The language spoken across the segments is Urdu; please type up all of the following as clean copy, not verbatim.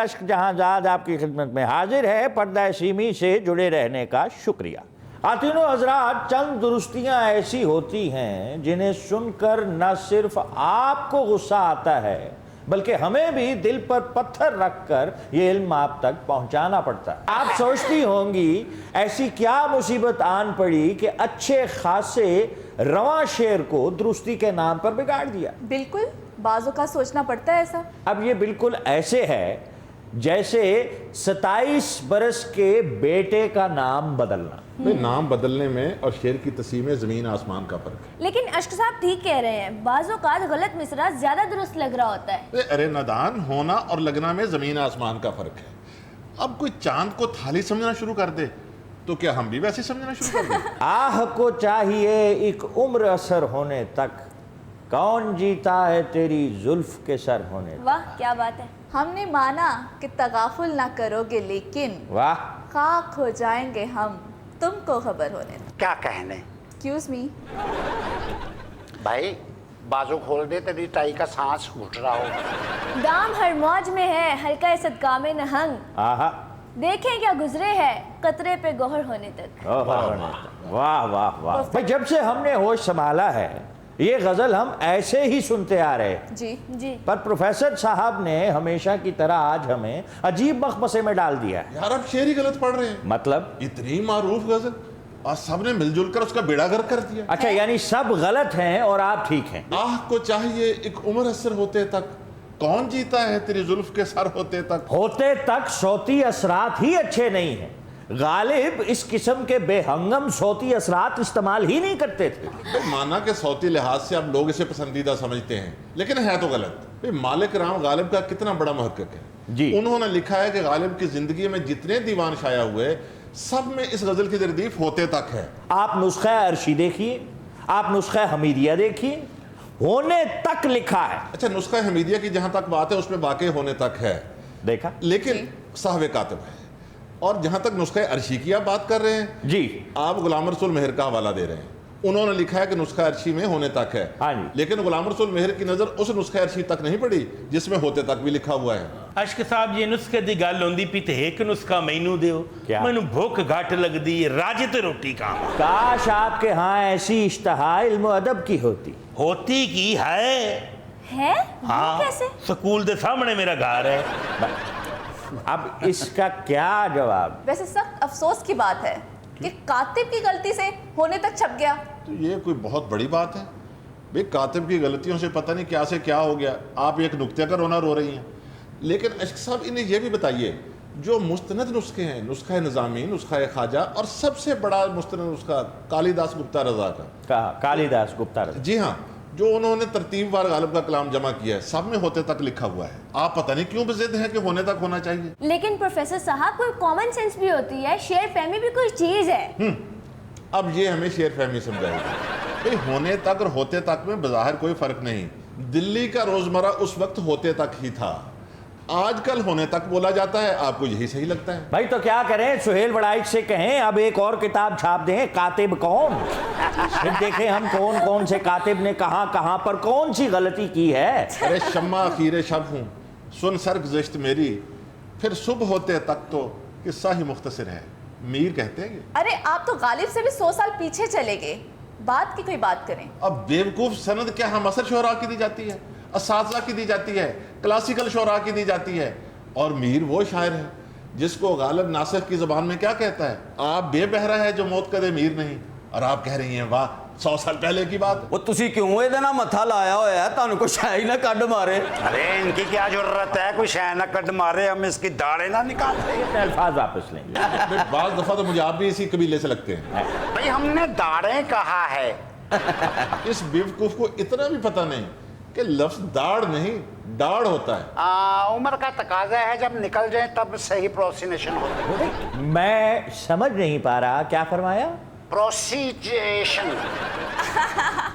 اشک جہانزاد آپ کی خدمت میں حاضر ہے پردہ سیمی سے جڑے رہنے کا شکریہ۔ خواتین و حضرات، چند درستیاں ایسی ہوتی ہیں جنہیں سن کر نہ صرف آپ کو غصہ آتا ہے بلکہ ہمیں بھی دل پر پتھر رکھ کر یہ علم آپ تک پہنچانا پڑتا ہے۔ آپ سوچتی ہوں گی ایسی کیا مصیبت آن پڑی کہ اچھے خاصے رواں شعر کو درستی کے نام پر بگاڑ دیا۔ بالکل، بعضوں کا سوچنا پڑتا ہے ایسا۔ اب یہ بالکل ایسے ہے جیسے 27 برس کے بیٹے کا نام بدلنا۔ نام بدلنے میں اور شعر کی تصحیح میں زمین آسمان کا فرق ہے۔ لیکن اشک صاحب ٹھیک کہہ رہے ہیں، بعض اوقات غلط مصرع زیادہ درست لگ رہا ہوتا ہے۔ ارے نادان، ہونا اور لگنا میں زمین آسمان کا فرق ہے۔ اب کوئی چاند کو تھالی سمجھنا شروع کر دے تو کیا ہم بھی ویسے سمجھنا شروع کر دیں؟ آہ کو چاہیے ایک عمر اثر ہونے تک، کون جیتا ہے تیری زلف کے سر ہونے تک۔ واہ کیا بات ہے۔ ہم نے مانا کہ تغافل نہ کرو گے لیکن واہ، خاک ہو جائیں گے ہم تم کو خبر ہونے تک۔ کیا کہنے ایکسکیوز می، بھائی، بازو کھول دے تیری ٹائی کا سانس گھٹ رہا ہو۔ دام ہر موج میں ہے ہلکا صدقہ میں نہنگ، آہا، دیکھیں کیا گزرے ہے قطرے پہ گوہر ہونے تک۔ واہ واہ واہ۔ بھئی جب سے ہم نے ہوش سنبھالا ہے یہ غزل ہم ایسے ہی سنتے آ رہے ہیں، جی پر پروفیسر صاحب نے ہمیشہ کی طرح آج ہمیں عجیب مخمصے میں ڈال دیا ہے۔ یار اب شعر ہی غلط پڑھ رہے ہیں۔ مطلب؟ اتنی معروف غزل اور سب نے مل جل کر اس کا بیڑا گرک کر دیا۔ اچھا، یعنی سب غلط ہیں اور آپ ٹھیک ہیں۔ آہ کو چاہیے ایک عمر اثر ہوتے تک، کون جیتا ہے تیری زلف کے سر ہوتے تک۔ ہوتے تک صوتی اثرات ہی اچھے نہیں ہیں، غالب اس قسم کے بے ہنگم صوتی اثرات استعمال ہی نہیں کرتے تھے۔ مانا کہ صوتی لحاظ سے اب لوگ اسے پسندیدہ سمجھتے ہیں لیکن ہے تو غلط۔ مالک رام غالب کا کتنا بڑا محقق ہے جی، انہوں نے لکھا ہے کہ غالب کی زندگی میں جتنے دیوان شائع ہوئے سب میں اس غزل کی تردیف ہوتے تک ہے۔ آپ نسخہ عرشی دیکھیے، آپ نسخہ حمیدیہ دیکھیے، ہونے تک لکھا ہے۔ اچھا، نسخہ حمیدیہ کی جہاں تک بات ہے اس میں واقع ہونے تک ہے، دیکھا؟ لیکن صاحب کاتب ہے۔ اور جہاں تک نسخہ عرشی کی آپ بات کر رہے ہیں، جی، آپ غلام رسول مہر کا حوالہ دے رہے ہیں۔ انہوں نے لکھا ہے کہ نسخہ عرشی میں ہونے تک ہے، ہاں جی، لیکن غلام رسول مہر کی نظر اس نسخہ عرشی تک نہیں پڑی جس میں ہوتے تک بھی لکھا ہوا ہے۔ اشک صاحب یہ نسخے دی گل ہوندی پی تے ایک نسخہ مینوں دیو، کیا؟ مینوں بھوک گھٹ لگ دی، راج تے روٹی کھاواں۔ کاش آپ کے ہاں ایسی اشتہا علم و ادب کی ہوتی۔ ہوتی کی ہے؟ ہے وہ کیسے؟ سکول دے سامنے میرا گھر ہے۔ اب اس کا کیا جواب؟ ویسے سخت افسوس کی بات ہے کہ کاتب کی غلطی سے ہونے تک چھپ گیا۔ تو یہ کوئی بہت بڑی بات ہے بھئی، کاتب کی غلطیوں سے پتہ نہیں کیا سے کیا ہو گیا، آپ ایک نکتے کا رونا رو رہی ہیں۔ لیکن اشک صاحب انہیں یہ بھی بتائیے، جو مستند نسخے ہیں، نسخہ نظامی، نسخہ خواجہ اور سب سے بڑا مستند نسخہ کالی داس گپتا رضا کا، کالی داس گپتا رضا، جی ہاں، جو انہوں نے ترتیب وار غالب کا کلام جمع کیا ہے، سب میں ہوتے تک لکھا ہوا ہے۔ آپ پتہ نہیں کیوں بضد ہیں کہ ہونے تک ہونا چاہیے۔ لیکن پروفیسر صاحب کوئی کامن سینس بھی ہوتی ہے، شعر فہمی بھی کوئی چیز ہے۔ اب یہ ہمیں شعر فہمی سمجھائے گی۔ بھئی ہونے تک اور ہوتے تک میں بظاہر کوئی فرق نہیں۔ دلی کا روزمرہ اس وقت ہوتے تک ہی تھا، آج کل ہونے تک بولا جاتا ہے، آپ کو یہی صحیح لگتا ہے؟ بھائی تو کیا کریں، سہیل وڑائچ سے کہیں اب ایک اور کتاب چھاپ دیں، کاتب کون، پھر دیکھیں ہم کون کون سے کاتب نے کہاں کہاں پر کون سی غلطی کی ہے۔ ارے شمع اخیر شب ہوں، سن سر گزشت میری، پھر صبح ہوتے تک تو قصہ ہی مختصر ہے، میر کہتے ہیں۔ ارے آپ تو غالب سے بھی 100 سال پیچھے چلے گئے، بات کی کوئی بات کریں۔ اب بیوقوف سند کیا ہم اثر شعراء کی دی جاتی ہے، اساتذہ کی دی جاتی ہے، کلاسیکل شعراء کی دی جاتی ہے، اور میر وہ شاعر ہے جس کو غالب ناسخ کی زبان میں کیا کہتا ہے، آپ بے بہرا ہے جو موت کدے میر نہیں، اور آپ کہہ رہی ہیں واہ 100 سال پہلے کی بات۔ وہ تسی کیوں یہ نہ متھا لایا ہوا ہے، تانوں کو شاہی نہ کڈ مارے۔ ارے ان کی کیا ضرورت ہے، کوئی شے نہ کٹ مارے، ہم اس کی داڑیں نہ نکالتے۔ اپنے الفاظ واپس لیں گے۔ بعض دفعہ تو مجھے آپ بھی اسی قبیلے سے لگتے ہیں۔ بھئی ہم نے داڑیں کہا ہے۔ اس بیوقوف کو اتنا بھی پتہ نہیں کہ لفظ داڑھ نہیں ڈاڑھ ہوتا ہے۔ عمر کا تقاضا ہے جب نکل جائیں تب صحیح پروسینیشن ہوتی ہے۔ میں سمجھ نہیں پا رہا، کیا فرمایا؟ پروسیجیشن۔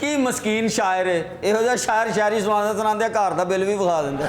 ਕੀ ਮਸਕੀਨ ਸ਼ਾਇਰ ਹੈ, ਇਹੋ ਜਿਹਾ ਸ਼ਾਇਰ ਸ਼ਾਇਰੀ ਸੁਣਾਉਂਦੇ ਘਰ ਦਾ ਬਿੱਲ ਵੀ ਵਿਖਾ ਦਿੰਦਾ।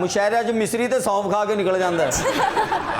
ਮੁਸ਼ਾਇਰਿਆਂ 'ਚ ਮਿਸਰੀ ਤੇ ਸੌਂਫ ਖਾ ਕੇ ਨਿਕਲ ਜਾਂਦਾ ਹੈ।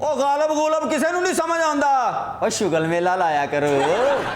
ਉਹ ਗਾਲਬ ਗੂਲਬ ਕਿਸੇ ਨੂੰ ਨਹੀਂ ਸਮਝ ਆਉਂਦਾ। ਉਹ ਸ਼ੁਗਲ ਮੇਲਾ ਲਾਇਆ ਕਰੋ।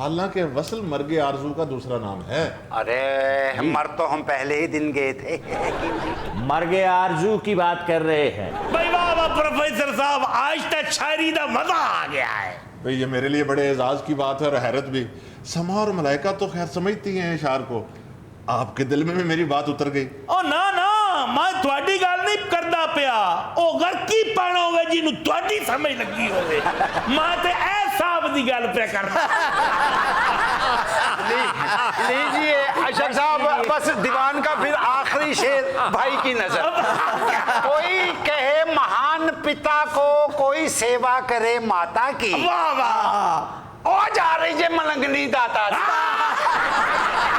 حالانکہ وصل مرگ آرزو کا دوسرا نام ہے. ارے مر تو ہم پہلے ہی دن گئے تھے. مرگ آرزو کی بات کر رہے ہیں. بھائی واہ واہ پروفیسر صاحب, آج تک شاعری دا مزہ آ گیا ہے. بھئی یہ میرے لیے بڑے اعزاز کی بات ہے اور حیرت بھی. سما اور ملائکہ تو خیر سمجھتی ہیں اشعار کو, آپ کے دل میں بھی میری بات اتر گئی. او نا نا, میں تھوڑی گل نہیں کردا پیا, او گر کی پڑھنا ہوگا جنوں تھوڑی سمجھ لگی ہوگی. میں تے اے صاحب دی گل پہ کرنا. لیجیے اشرف صاحب, بس دیوان کا پھر آخری شعر بھائی کی نظر. کوئی کہے مہان پتا کو, کوئی سیوا کرے ماتا کی. واہ واہ, او جا رہی جے ملنگنی داتا.